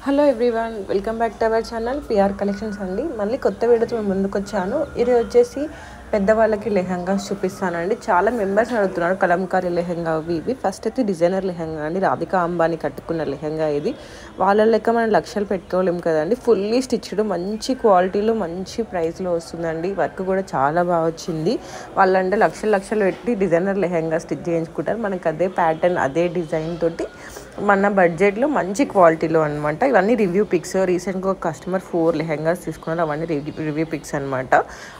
Hello everyone, welcome back to our channel PR collections అండి. మళ్ళీ కొత్త వీడియోతో మేము ముందుకు వచ్చాను. ఇది వచ్చేసి పెద్దవాళ్ళకి లెహంగాస్ చూపిస్తానండి. చాలా మెంబర్స్ అడుగుతున్నారు కలంకారీ లెహంగా ఇవి. ఫస్ట్ అయితే డిజైనర్ లెహంగా అండి, రాధికా అంబానీ కట్టుకున్న లెహంగా ఇది. వాళ్ళ లెక్క మనం లక్షలు పెట్టుకోలేము కదండి. ఫుల్లీ స్టిచ్డ్, మంచి క్వాలిటీలో మంచి ప్రైస్లో వస్తుందండి. వర్క్ కూడా చాలా బాగా వచ్చింది. వాళ్ళంటే లక్షలు పెట్టి డిజైనర్ లెహంగా స్టిచ్ చేయించుకుంటారు. మనకి అదే ప్యాటర్న్, అదే డిజైన్ తోటి మన బడ్జెట్లో మంచి క్వాలిటీలో అనమాట. ఇవన్నీ రివ్యూ పిక్స్. రీసెంట్గా ఒక కస్టమర్ 4 లెహంగాస్ తీసుకున్నారు. అవన్నీ రివ్యూ పిక్స్ అనమాట.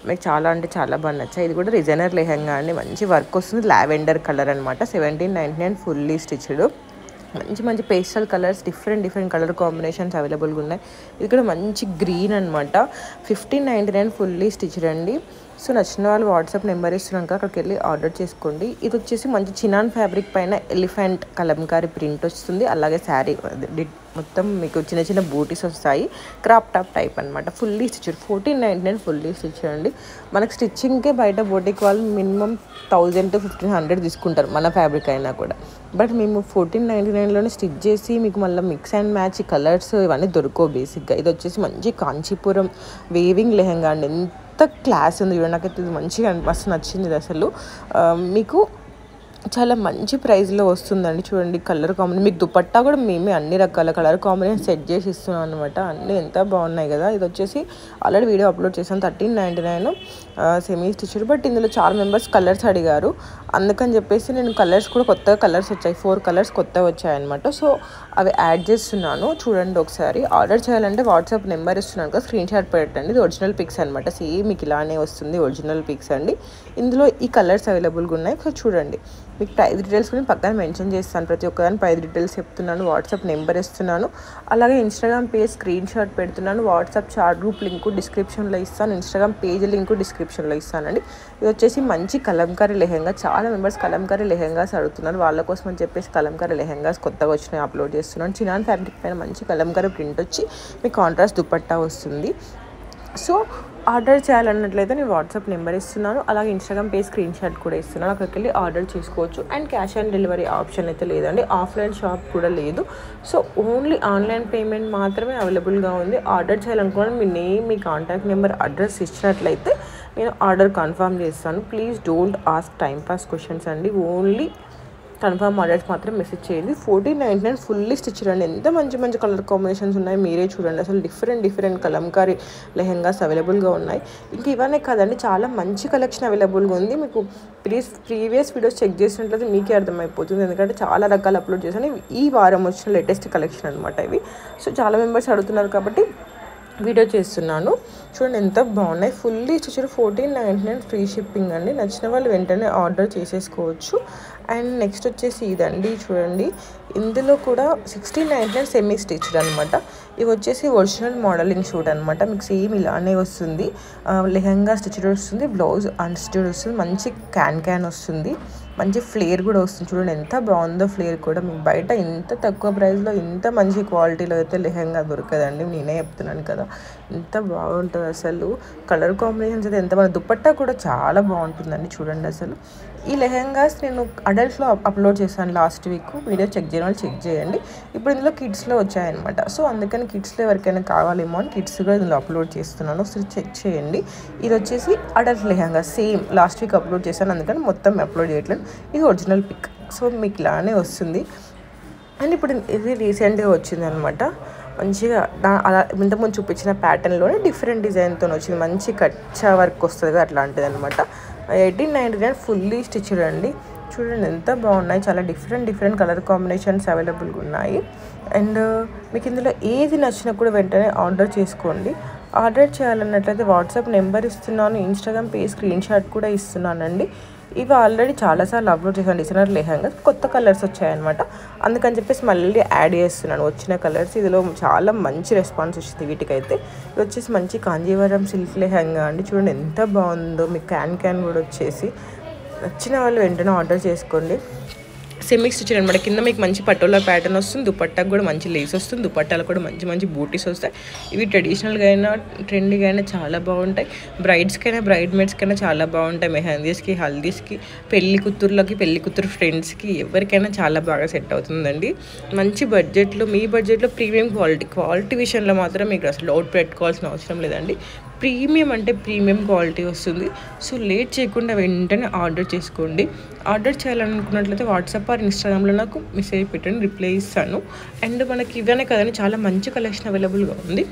మీకు చాలా అంటే చాలా బాగా నచ్చాయి. ఇది కూడా డిజైనర్ లెహంగా అండి, మంచి వర్క్ వస్తుంది. లావెండర్ కలర్ అనమాట. 1799 ఫుల్లీ స్టిచ్డ్. మంచి pastel colours, different colour combinations అవైలబుల్గా ఉన్నాయి. ఇది కూడా మంచి గ్రీన్ అనమాట. 1599 ఫుల్లీ స్టిచ్డ్ అండి. సో నచ్చిన వాళ్ళు వాట్సాప్ నెంబర్ ఇస్తున్నాక అక్కడికి వెళ్ళి ఆర్డర్ చేసుకోండి. ఇది వచ్చేసి మంచి చినాన్ ఫ్యాబ్రిక్ పైన ఎలిఫెంట్ కలంకారీ ప్రింట్ వస్తుంది. అలాగే శారీ మొత్తం మీకు చిన్న బూటీస్ వస్తాయి. క్రాప్ టాప్ టైప్ అనమాట. Fully stitched. 1499 ఫుల్లీ స్టిచ్డ్ అండి. మనకు స్టిచ్చింగ్కే బయట బోటిక్ వాళ్ళు మినిమం 1000 to 1500 తీసుకుంటారు మన ఫ్యాబ్రిక్ అయినా కూడా. బట్ మేము 1499లోనే స్టిచ్ చేసి మీకు మళ్ళీ మిక్స్ అండ్ మ్యాచ్ కలర్స్ ఇవన్నీ దొరకవు బేసిక్గా. ఇది వచ్చేసి మంచి కాంచీపురం వేవింగ్ లెహంగా అండి. ఎంత క్లాస్ ఉంది చూడండి. నాకైతే ఇది మంచిగా మస్తు నచ్చింది. ఇది అసలు మీకు చాలా మంచి ప్రైస్లో వస్తుందండి. చూడండి కలర్ కాంబినేషన్, మీకు దుపట్టా కూడా మేమే అన్ని రకాల కలర్ కాంబినేషన్ సెట్ చేసి ఇస్తున్నాం అనమాట. అన్నీ ఎంత బాగున్నాయి కదా. ఇది వచ్చేసి ఆల్రెడీ వీడియో అప్లోడ్ చేశాను. 1399 సెమీ స్టిచ్డ్. బట్ ఇందులో చాలా మెంబర్స్ కలర్స్ అడిగారు. అందుకని చెప్పేసి నేను కలర్స్ కూడా కొత్తగా కలర్స్ వచ్చాయి. 4 కలర్స్ కొత్తగా వచ్చాయన్నమాట. సో అవి యాడ్ చేస్తున్నాను. చూడండి ఒకసారి. ఆర్డర్ చేయాలంటే వాట్సాప్ నెంబర్ ఇస్తున్నాను కదా, స్క్రీన్ షాట్ పెట్టండి. ఇది ఒరిజినల్ పిక్స్ అనమాట. సేమ్ మీకు ఇలానే వస్తుంది. ఒరిజినల్ పిక్స్ అండి. ఇందులో ఈ కలర్స్ అవైలబుల్గా ఉన్నాయి. సో చూడండి. మీకు ప్రైస్ డీటెయిల్స్ కూడా పక్కన మెన్షన్ చేస్తాను. ప్రతి ఒక్కదాని ప్రైస్ డీటెయిల్స్ చెప్తున్నాను. వాట్సాప్ నెంబర్ ఇస్తున్నాను. అలాగే ఇన్స్టాగ్రామ్ పేజ్ స్క్రీన్ షాట్ పెడుతున్నాను. వాట్సాప్ చాట్ గ్రూప్ లింక్ డిస్క్రిప్షన్లో ఇస్తాను. ఇన్స్టాగ్రామ్ పేజ్ లింక్ డిస్క్రిప్షన్లో ఇస్తానండి. ఇది వచ్చేసి మంచి కలంకారీ లెహంగా. చాలా మెంబర్స్ కలంకారీ లెహంగాస్ అడుగుతున్నారు. వాళ్ళ కోసం అని చెప్పేసి కలంకారీ లెహంగాస్ కొత్తగా వచ్చినాయి అప్లోడ్ చేస్తున్నాను. చినాన్ ఫ్యాబ్రిక్ పైన మంచి కలంకారీ ప్రింట్ వచ్చి మీకు కాంట్రాస్ట్ దుపట్టా వస్తుంది. సో ఆర్డర్ చేయాలన్నట్లయితే నేను వాట్సాప్ నెంబర్ ఇస్తున్నాను. అలాగే ఇన్స్టాగ్రామ్ పేజ్ స్క్రీన్ షాట్ కూడా ఇస్తున్నాను. అక్కడికి వెళ్ళి ఆర్డర్ చేసుకోవచ్చు. And cash on delivery option అయితే లేదండి. ఆఫ్లైన్ షాప్ కూడా లేదు. సో ఓన్లీ ఆన్లైన్ పేమెంట్ మాత్రమే అవైలబుల్గా ఉంది. ఆర్డర్ చేయాలనుకున్నాను మీ నేమ్, మీ కాంటాక్ట్ నెంబర్, అడ్రస్ ఇచ్చినట్లయితే నేను ఆర్డర్ కన్ఫర్మ్ చేస్తాను. Please don't ask time pass questions అండి. ఓన్లీ కన్ఫర్మ్ ఆర్డర్స్ మాత్రం మెసేజ్ చేయండి. 1499 ఫుల్లీ స్టిచ్డ్ అండి. ఎంత మంచి కలర్ కాంబినేషన్స్ ఉన్నాయి మీరే చూడండి. అసలు డిఫరెంట్ కలంకారీ లెహంగాస్ అవైలబుల్గా ఉన్నాయి. ఇంక ఇవన్నీ కాదండి, చాలా మంచి కలెక్షన్ అవైలబుల్గా ఉంది. మీకు ప్రీవియస్ వీడియోస్ చెక్ చేసినట్లయితే మీకే అర్థమైపోతుంది. ఎందుకంటే చాలా రకాలు అప్లోడ్ చేశాను. ఈ వారం వచ్చిన లేటెస్ట్ కలెక్షన్ అనమాట ఇవి. సో చాలా మెంబర్స్ అడుగుతున్నారు కాబట్టి వీడియో చేస్తున్నాను. చూడండి ఎంత బాగున్నాయి. Fully stitched. 1499 ఫ్రీ షిప్పింగ్ అండి. నచ్చిన వాళ్ళు వెంటనే ఆర్డర్ చేసేసుకోవచ్చు. అండ్ నెక్స్ట్ వచ్చేసి ఇదండి చూడండి. ఇందులో కూడా 1699 సెమీ స్టిచ్డ్ అనమాట. ఇవి వచ్చేసి ఒరిజినల్ మోడలింగ్ షూట్ అనమాట. మీకు సేమ్ ఇలానే వస్తుంది. లెహంగా స్టిచ్డ్ వస్తుంది, బ్లౌజ్ అన్స్టిచ్డ్ వస్తుంది. మంచి క్యాన్ వస్తుంది. మంచి ఫ్లేర్ కూడా వస్తుంది. చూడండి ఎంత బాగుందో ఫ్లేర్ కూడా. మీకు బయట ఇంత తక్కువ ప్రైస్లో ఇంత మంచి క్వాలిటీలో అయితే లెహంగా దొరకదండి. నేనే చెప్తున్నాను కదా, ఎంత బాగుంటుంది అసలు. కలర్ కాంబినేషన్స్ అయితే ఎంత బాగుంది. దుపట్టా కూడా చాలా బాగుంటుందండి. చూడండి అసలు. ఈ లెహంగాస్ నేను అడల్ట్స్లో అప్లోడ్ చేశాను లాస్ట్ వీక్. వీడియో చెక్ చేయడం వాళ్ళు చెక్ చేయండి. ఇప్పుడు ఇందులో కిడ్స్లో వచ్చాయన్నమాట. సో అందుకని కిడ్స్లో ఎవరికైనా కావాలేమో అని కిడ్స్ కూడా ఇందులో అప్లోడ్ చేస్తున్నాను. సో చెక్ చేయండి. ఇది వచ్చేసి adult lehenga. Same last week upload చేశాను, అందుకని మొత్తం అప్లోడ్ చేయట్లేదు. ఇది ఒరిజినల్ పిక్. సో మీకు ఇలానే వస్తుంది. అండ్ ఇప్పుడు ఇది రీసెంట్గా వచ్చింది అనమాట. మంచిగా అలా ఇంతకుముందు చూపించిన ప్యాటర్న్లోనే డిఫరెంట్ డిజైన్తో వచ్చింది. మంచి కచ్చా వర్క్ వస్తుంది అట్లాంటిది అనమాట. 1899 ఫుల్లీ స్టిచ్డ్ అండి. చూడండి ఎంత బాగున్నాయి. చాలా డిఫరెంట్ కలర్ కాంబినేషన్స్ అవైలబుల్గా ఉన్నాయి. అండ్ మీకు ఇందులో ఏది నచ్చినా కూడా వెంటనే ఆర్డర్ చేసుకోండి. ఆర్డర్ చేయాలన్నట్లయితే వాట్సాప్ నెంబర్ ఇస్తున్నాను. ఇన్స్టాగ్రామ్ పేజ్ స్క్రీన్ షాట్ కూడా ఇస్తున్నానండి. ఇవి ఆల్రెడీ చాలాసార్లు అప్లోడ్ చేశాను. డిజైనర్ లెహంగా కొత్త కలర్స్ వచ్చాయన్నమాట. అందుకని చెప్పేసి మళ్ళీ యాడ్ చేస్తున్నాను వచ్చిన కలర్స్. ఇందులో చాలా మంచి రెస్పాన్స్ వచ్చింది వీటికైతే. ఇది వచ్చేసి మంచి కాంజీవరం సిల్క్ లెహంగా అండి. చూడండి ఎంత బాగుందో. మీకు క్యాన్ కూడా వచ్చేసి. నచ్చిన వాళ్ళు వెంటనే ఆర్డర్ చేసుకోండి. సెమీ స్టిచ్డ్ అనమాట. కింద మీకు మంచి పటోలా ప్యాటర్న్ వస్తుంది, దుపట్టాకు కూడా మంచి లేస్ వస్తుంది, దుపట్టాలు కూడా మంచి మంచి బూటీస్ వస్తాయి. ఇవి ట్రెడిషనల్గా అయినా ట్రెండీగా అయినా చాలా బాగుంటాయి. బ్రైడ్స్కైనా బ్రైడ్ మేడ్స్కైనా చాలా బాగుంటాయి. మెహందీస్కి, హల్దీస్కి, పెళ్లి కూతుర్లకి, పెళ్లి కూతురు ఫ్రెండ్స్కి ఎవరికైనా చాలా బాగా సెట్ అవుతుందండి. మంచి బడ్జెట్లో, మీ బడ్జెట్లో ప్రీమియం క్వాలిటీ విషయంలో మాత్రం మీకు అసలు డౌట్ పెట్టుకోవాల్సిన అవసరం లేదండి. ప్రీమియం అంటే ప్రీమియం క్వాలిటీ వస్తుంది. సో లేట్ చేయకుండా వెంటనే ఆర్డర్ చేసుకోండి. ఆర్డర్ చేయాలనుకున్నట్లయితే వాట్సాప్ ఆర్ ఇన్స్టాగ్రామ్లో నాకు మెసేజ్ పెట్టండి, రిప్లై ఇస్తాను. అండ్ మనకి ఇవన్నీ కదండి, చాలా మంచి కలెక్షన్ అవైలబుల్గా ఉంది.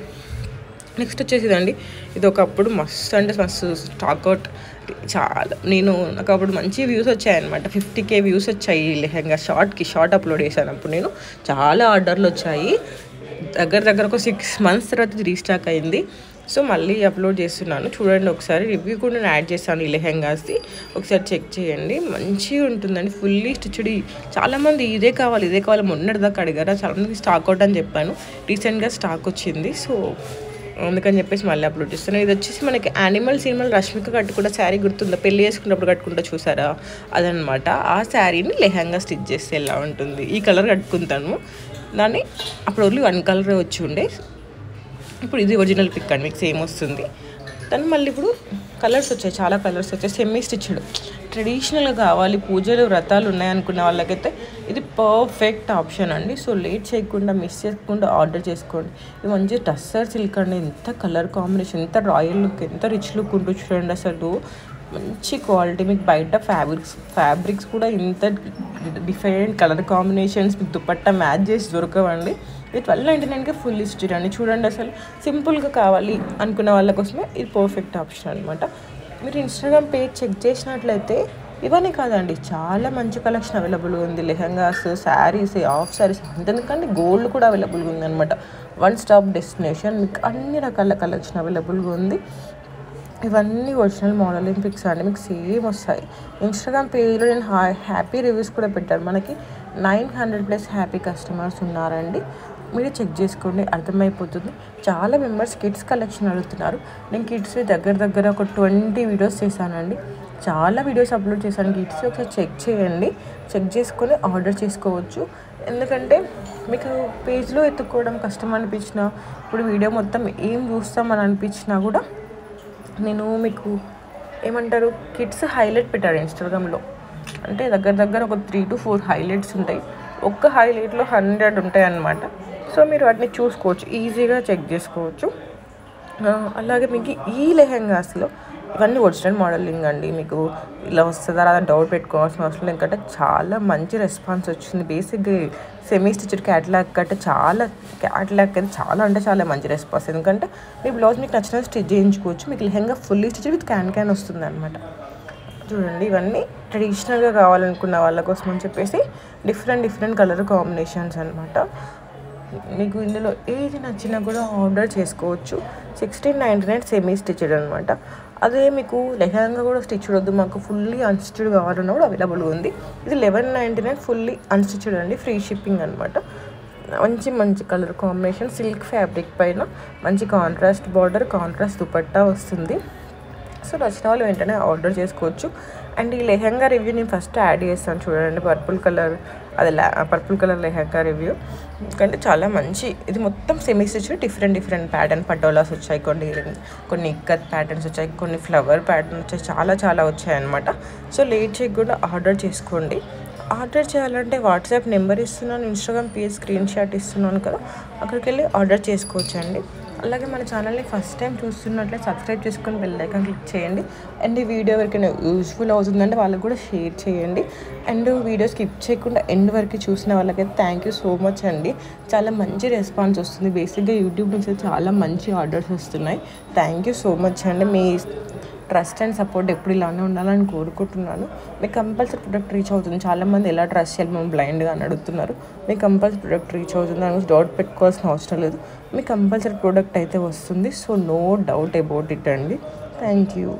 నెక్స్ట్ వచ్చేసి ఇదండి, ఇది ఒకప్పుడు మస్తు అంటే మస్తు స్టాక్అవుట్. నాకు అప్పుడు మంచి వ్యూస్ వచ్చాయన్నమాట. 50K వ్యూస్ వచ్చాయి లెహంగా షార్ట్ అప్లోడ్ చేశాను అప్పుడు నేను. చాలా ఆర్డర్లు వచ్చాయి. దగ్గర ఒక 6 months తర్వాత ఇది రీస్టాక్ అయింది. సో మళ్ళీ అప్లోడ్ చేస్తున్నాను, చూడండి ఒకసారి. రివ్యూ కూడా నేను యాడ్ చేస్తాను ఈ లెహెంగాస్ది, ఒకసారి చెక్ చేయండి. మంచిగా ఉంటుందండి, ఫుల్లీ స్టిచ్డ్. చాలామంది ఇదే కావాలి మొన్నటిదాకా అడిగారా, చాలామంది స్టాక్ అవుట్ అని చెప్పాను. రీసెంట్గా స్టాక్ వచ్చింది, సో అందుకని చెప్పేసి మళ్ళీ అప్లోడ్ చేస్తున్నాను. ఇది వచ్చేసి మనకి యానిమల్ సినిమాలు రష్మిక కట్టుకుంటే శారీ గుర్తుందా, పెళ్లి చేసుకున్నప్పుడు కట్టుకుంటా చూసారా, అదనమాట. ఆ శారీని లెహంగా స్టిచ్ చేస్తే ఎలా ఉంటుంది. ఈ కలర్ కట్టుకుంటాను, దాన్ని అప్పుడు ఓన్లీ 1 కలర్ వచ్చి ఉండే. ఇప్పుడు ఇది ఒరిజినల్ పిక్ అండి, మీకు సేమ్ వస్తుంది. దాన్ని మళ్ళీ ఇప్పుడు కలర్స్ వచ్చాయి, చాలా కలర్స్ వచ్చాయి. సెమీ స్టిచ్డ్ ట్రెడిషనల్గా కావాలి, పూజలు వ్రతాలు ఉన్నాయనుకున్న వాళ్ళకైతే ఇది పర్ఫెక్ట్ ఆప్షన్ అండి. సో లేట్ చేయకుండా, మిస్ చేయకుండా ఆర్డర్ చేసుకోండి. ఇది మంచి టస్సర్ సిల్క్ అండి, ఎంత కలర్ కాంబినేషన్, ఎంత రాయల్ లుక్, ఎంత రిచ్ లుక్ ఉంటుంది చూడండి. అసలు మంచి క్వాలిటీ. మీకు బయట ఫ్యాబ్రిక్స్ కూడా ఇంత డిఫరెంట్ కలర్ కాంబినేషన్స్ మీకు దుపట్టా మ్యాచ్ చేసి దొరకవండి. ఇది 1299కి ఫుల్ స్టిచ్ అండి. చూడండి, అసలు సింపుల్గా కావాలి అనుకున్న వాళ్ళ కోసమే ఇది పర్ఫెక్ట్ ఆప్షన్ అనమాట. మీరు ఇన్స్టాగ్రామ్ పేజ్ చెక్ చేసినట్లయితే ఇవన్నీ కాదండి, చాలా మంచి కలెక్షన్ అవైలబుల్గా ఉంది. లెహంగాస్, శారీస్, హాఫ్ శారీస్, అంతేకాదు గోల్డ్ కూడా అవైలబుల్గా ఉంది అనమాట. వన్ స్టాప్ డెస్టినేషన్, మీకు అన్ని రకాల కలెక్షన్ అవైలబుల్గా ఉంది. ఇవన్నీ ఒరిజినల్ మోడలింగ్ పిక్స్ అండి, మీకు సేమ్ వస్తాయి. ఇన్స్టాగ్రామ్ పేజ్లో నేను హ్యాపీ రివ్యూస్ కూడా పెట్టాను. మనకి 900+ హ్యాపీ కస్టమర్స్ ఉన్నారండి. మీరు చెక్ చేసుకోండి, అర్థమైపోతుంది. చాలా మెంబర్స్ కిడ్స్ కలెక్షన్ అడుగుతున్నారు. నేను కిడ్స్ దగ్గర ఒక 20 వీడియోస్ చేశానండి. చాలా వీడియోస్ అప్లోడ్ చేశాను కిడ్స్. ఒకసారి చెక్ చేయండి, చెక్ చేసుకొని ఆర్డర్ చేసుకోవచ్చు. ఎందుకంటే మీకు పేజ్లో ఎత్తుక్కోవడం కష్టం అనిపించినా, ఇప్పుడు వీడియో మొత్తం ఏం చూస్తామని అనిపించినా కూడా నేను మీకు ఏమంటారు, కిడ్స్ హైలైట్ పెట్టాడు ఇన్స్టాగ్రామ్లో. అంటే దగ్గర ఒక 3 to 4 హైలైట్స్ ఉంటాయి. ఒక్క హైలైట్లో 100 ఉంటాయి అన్నమాట. సో మీరు వాటిని చూసుకోవచ్చు, ఈజీగా చెక్ చేసుకోవచ్చు. అలాగే మీకు ఈ లెహెంగాస్లో ఇవన్నీ ఒరిజినల్ మోడలింగ్ అండి. మీకు ఇలా వస్తుందా అలా డౌట్ పెట్టుకోవాల్సిన అవసరం లేదు. ఎందుకంటే చాలా మంచి రెస్పాన్స్ వచ్చింది. బేసిక్గా సెమీ స్టిచ్డ్ క్యాట్లాగ్ కంటే చాలా అంటే చాలా మంచి రెస్పాన్స్. ఎందుకంటే మీ బ్లౌజ్ మీకు నచ్చిన స్టిచ్ చేయించుకోవచ్చు. మీకు lehenga fully stitch with can వస్తుంది అనమాట. చూడండి, ఇవన్నీ ట్రెడిషనల్గా కావాలనుకున్న వాళ్ళ కోసం అని చెప్పేసి డిఫరెంట్ కలర్ కాంబినేషన్స్ అనమాట. మీకు ఇందులో ఏది నచ్చినా కూడా ఆర్డర్ చేసుకోవచ్చు. 1699 సెమీ స్టిచ్డ్ అనమాట. అదే మీకు లెహంగా కూడా స్టిచ్డ్ వద్దు, మాకు ఫుల్లీ అన్స్టిచ్డ్ కావాలన్నా కూడా అవైలబుల్గా ఉంది. ఇది 1199 ఫుల్లీ అన్స్టిచ్డ్ అండి, ఫ్రీ షిప్పింగ్ అనమాట. మంచి కలర్ కాంబినేషన్, సిల్క్ ఫ్యాబ్రిక్ పైన మంచి కాంట్రాస్ట్ బార్డర్, కాంట్రాస్ట్ దుపట్టా వస్తుంది. సో నచ్చిన వాళ్ళు వెంటనే ఆర్డర్ చేసుకోవచ్చు. అండ్ ఈ లెహంగా రివ్యూ నేను ఫస్ట్ యాడ్ చేస్తాను చూడండి. పర్పుల్ కలర్ లెహంగా రివ్యూ ఎందుకంటే చాలా మంచి. ఇది మొత్తం semi stitch, different pattern patolas వచ్చాయి, కొన్ని ఇక్కత్ ప్యాటర్న్స్ వచ్చాయి, కొన్ని ఫ్లవర్ ప్యాటర్న్ వచ్చాయి, చాలా వచ్చాయన్నమాట. సో లేట్ చేయకుండా ఆర్డర్ చేసుకోండి. ఆర్డర్ చేయాలంటే వాట్సాప్ నెంబర్ ఇస్తున్నాను, ఇన్స్టాగ్రామ్ పేజ్ స్క్రీన్ షాట్ ఇస్తున్నాను కదా, అక్కడికి వెళ్ళి ఆర్డర్ చేసుకోవచ్చు అండి. అలాగే మన ఛానల్ని ఫస్ట్ టైం చూస్తున్నట్లయితే సబ్స్క్రైబ్ చేసుకొని బెల్ ఐకాన్ క్లిక్ చేయండి. అండ్ ఈ వీడియో ఎవరికైనా యూస్ఫుల్ అవుతుందంటే వాళ్ళకి కూడా షేర్ చేయండి. అండ్ వీడియో స్కిప్ చేయకుండా ఎండ్ వరకు చూసిన వాళ్ళకైతే థ్యాంక్ యూ సో మచ్ అండి. చాలా మంచి రెస్పాన్స్ వస్తుంది. బేసిక్గా యూట్యూబ్ నుంచి చాలా మంచి ఆర్డర్స్ వస్తున్నాయి. థ్యాంక్ యూ సో మచ్ అండి. మీ ట్రస్ట్ అండ్ సపోర్ట్ ఎప్పుడు ఇలానే ఉండాలని కోరుకుంటున్నాను. మీకు కంపల్సరీ ప్రొడక్ట్ రీచ్ అవుతుంది. చాలామంది ఎలా ట్రస్ట్ చేయాలి మేము బ్లైండ్గా అని అడుగుతున్నారు. మీకు కంపల్సరీ ప్రొడక్ట్ రీచ్ అవుతుంది, దాని గురించి డౌట్ పెట్టుకోవాల్సిన అవసరం లేదు. మీకు కంపల్సరీ ప్రోడక్ట్ అయితే వస్తుంది. So no doubt about it అండి. Thank you.